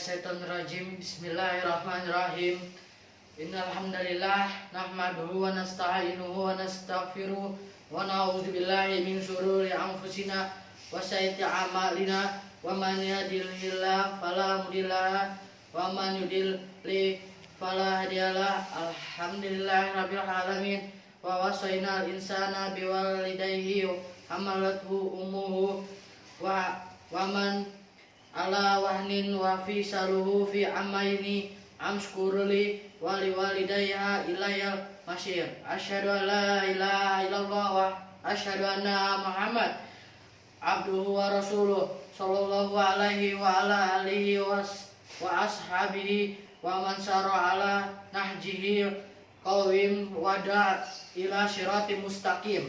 minasyaitonirrajim. Bismillahirrahmanirrahim. Innal hamdalillah nahmaduhu wa nasta'inuhu wa nastaghfiruh wa na'udzu billahi min syururi anfusina wa sayyiati a'malina wa man yahdihillahu fala mudhillalah wa man yudlil fala hadiyalah. Alhamdulillahirabbil alamin wa wasainal insana biwalidayhi hamalathu ummuhu wa man ala wahnin wa fi saluhu fi amaini amskuruli wali walidayha ilayal masyir. Asyhadu an la ilaha illallah wa asyhadu anna Muhammad abduhu wa rasuluh sallallahu alaihi wa ala alihi wa ashabihi wa man sara ala nahjihi qawim wada ila syiratim mustaqim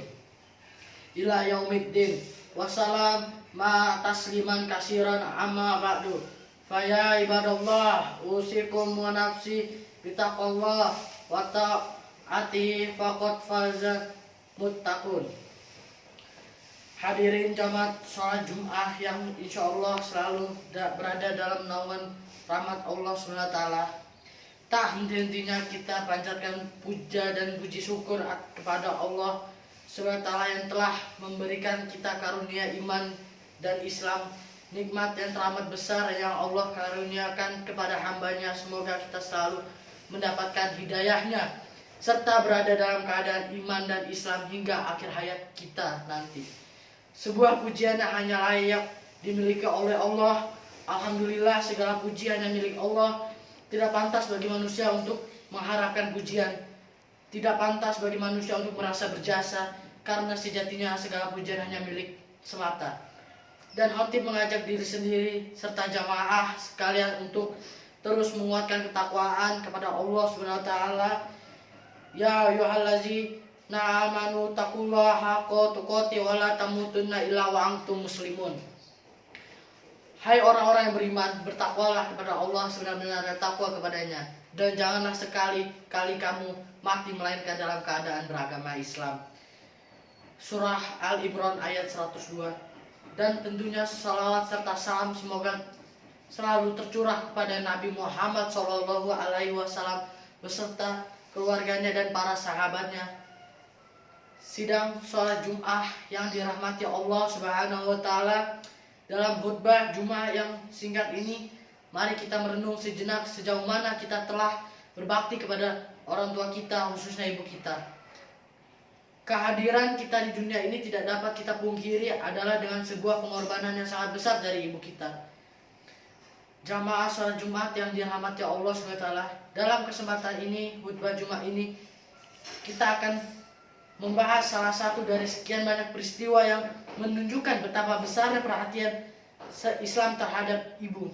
ila yaumiddin. Wassalam ma tasliman kasiran amma ba'du. Faya ibadallah usikum wa nafsi bitaqallah wa ta'ati faqad faza muttaqun. Hadirin jamaah salat Jumat yang insyaallah selalu berada dalam naungan rahmat Allah SWT. Tak henti-hentinya kita panjatkan puja dan puji syukur kepada Allah SWT yang telah memberikan kita karunia iman dan Islam, nikmat dan rahmat besar yang Allah karuniakan kepada hambanya. Semoga kita selalu mendapatkan hidayahnya serta berada dalam keadaan iman dan Islam hingga akhir hayat kita nanti. Sebuah pujian yang hanya layak dimiliki oleh Allah. Alhamdulillah, segala pujian yang milik Allah. Tidak pantas bagi manusia untuk mengharapkan pujian. Tidak pantas bagi manusia untuk merasa berjasa, karena sejatinya segala pujian hanya milik semata. Dan khatib mengajak diri sendiri serta jamaah sekalian untuk terus menguatkan ketakwaan kepada Allah SWT. Ya ayyuhallazina amanu taqullaha haqqa tuqatih wa la tamutunna illa wa antum muslimun. Hai orang-orang yang beriman, bertakwalah kepada Allah sebenar-benarnya takwa kepadanya, dan janganlah sekali-kali kamu mati melainkan dalam keadaan beragama Islam. Surah Al-Imran ayat 102. Dan tentunya salawat serta salam semoga selalu tercurah kepada Nabi Muhammad SAW beserta keluarganya dan para sahabatnya. Sidang sholat Jum'ah yang dirahmati Allah SWT, dalam khutbah Jumat yang singkat ini, mari kita merenung sejenak sejauh mana kita telah berbakti kepada orang tua kita, khususnya ibu kita. Kehadiran kita di dunia ini tidak dapat kita pungkiri adalah dengan sebuah pengorbanan yang sangat besar dari ibu kita. Jamaah sholat Jumat yang dirahmati Allah SWT, dalam kesempatan ini, khutbah Jumat ini, kita akan membahas salah satu dari sekian banyak peristiwa yang menunjukkan betapa besarnya perhatian Islam terhadap ibu.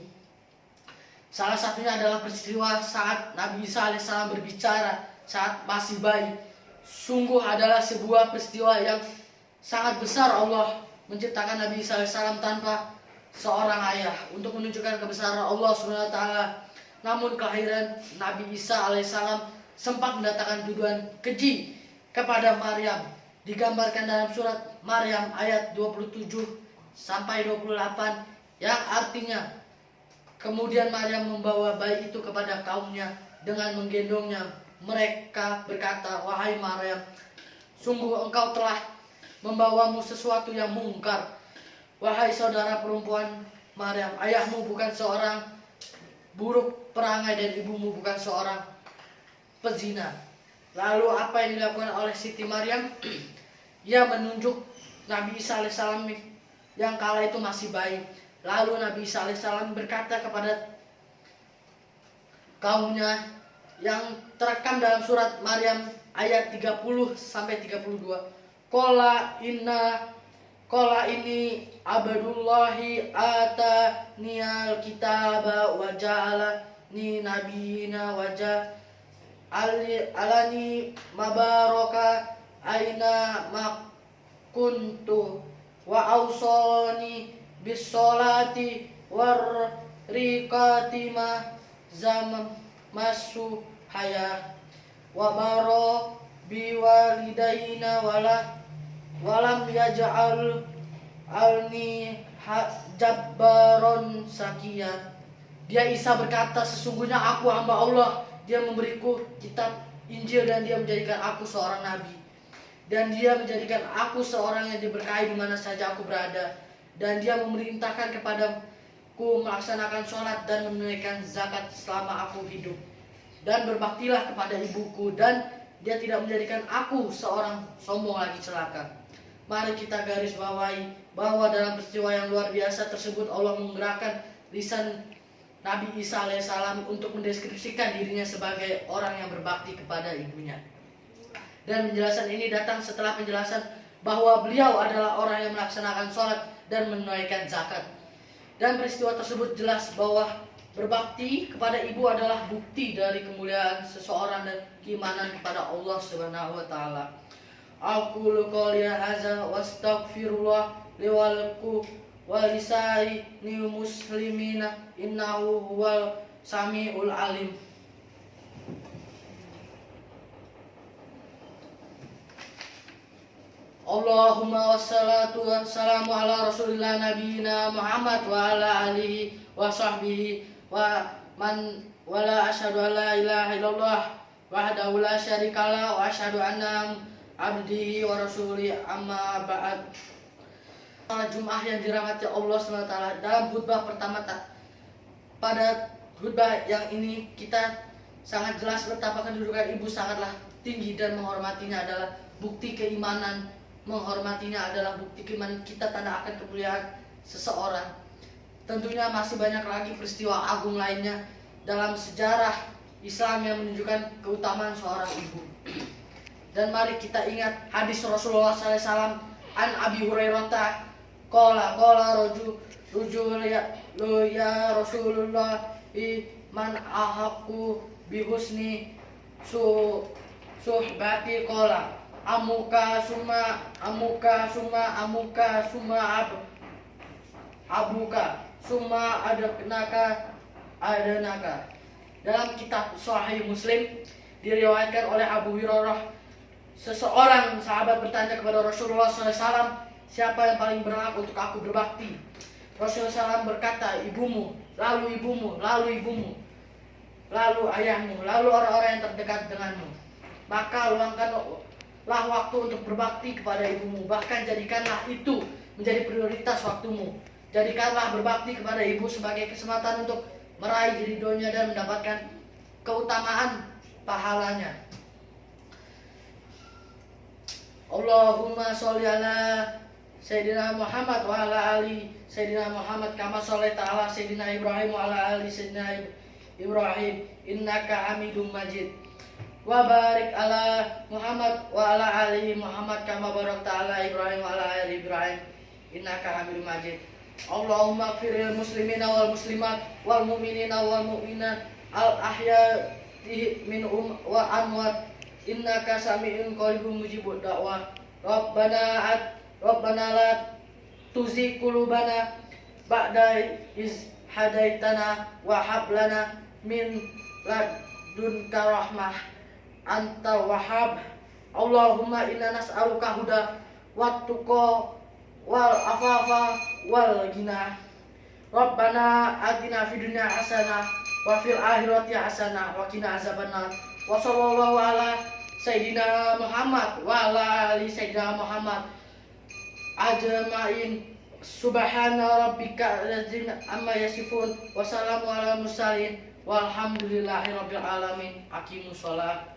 Salah satunya adalah peristiwa saat Nabi Isa AS berbicara saat masih bayi. Sungguh adalah sebuah peristiwa yang sangat besar. Allah menciptakan Nabi Isa AS tanpa seorang ayah untuk menunjukkan kebesaran Allah SWT. Namun kelahiran Nabi Isa AS sempat mendatangkan tuduhan keji kepada Maryam, digambarkan dalam surat Maryam ayat 27 sampai 28, yang artinya kemudian Maryam membawa bayi itu kepada kaumnya dengan menggendongnya. Mereka berkata, wahai Maryam, sungguh engkau telah membawamu sesuatu yang mungkar. Wahai saudara perempuan Maryam, ayahmu bukan seorang buruk perangai dan ibumu bukan seorang pezina. Lalu apa yang dilakukan oleh Siti Maryam? Ia menunjuk Nabi Isa AS yang kala itu masih bayi. Lalu Nabi Isa AS berkata kepada kaumnya yang terekam dalam surat Maryam ayat 30 sampai 32. Qala ini abdullahi ataniyal kitaba wa ja'alani nabiyina wa alani mabaraka aina makuntu wa awsani bis sholati war riqati ma zaman masu haya wa baro biwalidaina walam yaj'al alni jabbaron sakiyah. Dia Isa berkata, sesungguhnya aku hamba Allah. Dia memberiku kitab Injil dan dia menjadikan aku seorang nabi. Dan dia menjadikan aku seorang yang diberkahi di mana saja aku berada. Dan dia memerintahkan kepadaku melaksanakan sholat dan menunaikan zakat selama aku hidup. Dan berbaktilah kepada ibuku. Dan dia tidak menjadikan aku seorang sombong lagi celaka. Mari kita garis bawahi bahwa dalam peristiwa yang luar biasa tersebut Allah menggerakkan lisan Nabi Isa alaihissalam untuk mendeskripsikan dirinya sebagai orang yang berbakti kepada ibunya. Dan penjelasan ini datang setelah penjelasan bahwa beliau adalah orang yang melaksanakan sholat dan menunaikan zakat. Dan peristiwa tersebut jelas bahwa berbakti kepada ibu adalah bukti dari kemuliaan seseorang dan keimanan kepada Allah Subhanahu wa taala. Aqulu qouli hadza wastaghfirullah li wa lakum wa lisairil muslimina innahu huwal samiul alim. Allahumma wassalatu wassalamu ala rasulillah nabiyina Muhammad wa ala alihi wa sahbihi wa man wala asyhadu an la ilaha illallah wahdahu la syarikalah wa asyhadu anna abdihi wa rasuli amma ba'd. Jumat yang dirahmati Allah SWT, dalam khutbah pertama pada khutbah yang ini kita sangat jelas betapa kedudukan ibu sangatlah tinggi dan menghormatinya adalah bukti keimanan. Menghormatinya adalah bukti keimanan kita, tanda akan kemuliaan seseorang. Tentunya masih banyak lagi peristiwa agung lainnya dalam sejarah Islam yang menunjukkan keutamaan seorang ibu. Dan mari kita ingat hadis Rasulullah SAW an Abi Hurairah qala rujul ya Rasulullah man ahaku bihusni suhbati qala amuka summa abuka summa adanaka. Dalam kitab Sahih Muslim diriwayatkan oleh Abu Hurairah, seseorang sahabat bertanya kepada Rasulullah SAW, siapa yang paling berhak untuk aku berbakti? Rasulullah SAW berkata, ibumu, lalu ibumu, lalu ibumu, lalu ayahmu, lalu orang-orang yang terdekat denganmu. Maka luangkanlah waktu untuk berbakti kepada ibumu, bahkan jadikanlah itu menjadi prioritas waktumu. Jadikanlah berbakti kepada ibu sebagai kesempatan untuk meraih ridhonya dan mendapatkan keutamaan pahalanya. Allahumma sholli ala Sayyidina Muhammad wa ala ali Sayyidina Muhammad kama shallaita ala Sayyidina Ibrahim wa ala ali Sayyidina Ibrahim innaka Hamidum Majid. Wa barik ala Muhammad wa ala ali Muhammad kama barakta ala Ibrahim wa ala ali Ibrahim innaka Hamidum Majid. Allahumma ighfiril muslimina wal muslimat wal mu'minina wal mu'minat al ahya'i minhum wa amwat innaka sami'un qaribun mujibud da'wah. Rabbana la tuzigh qulubana ba'da iz hadaitana wa hab lana min ladunka rahmah anta wahhab. Allahumma inna nas'aluka huda wat tuqa wal afafa wal ghina. Rabbana atina fid dunya hasanah wa fil akhirati hasanah wa qina azabannar. Wa sallallahu ala Sayyidina Muhammad wa ala ali Sayyidina Muhammad ajma'in. Subhana rabbika amma yasifun wa salamun ala mursalin walhamdulillahi rabbil alamin. Aqimus shalah.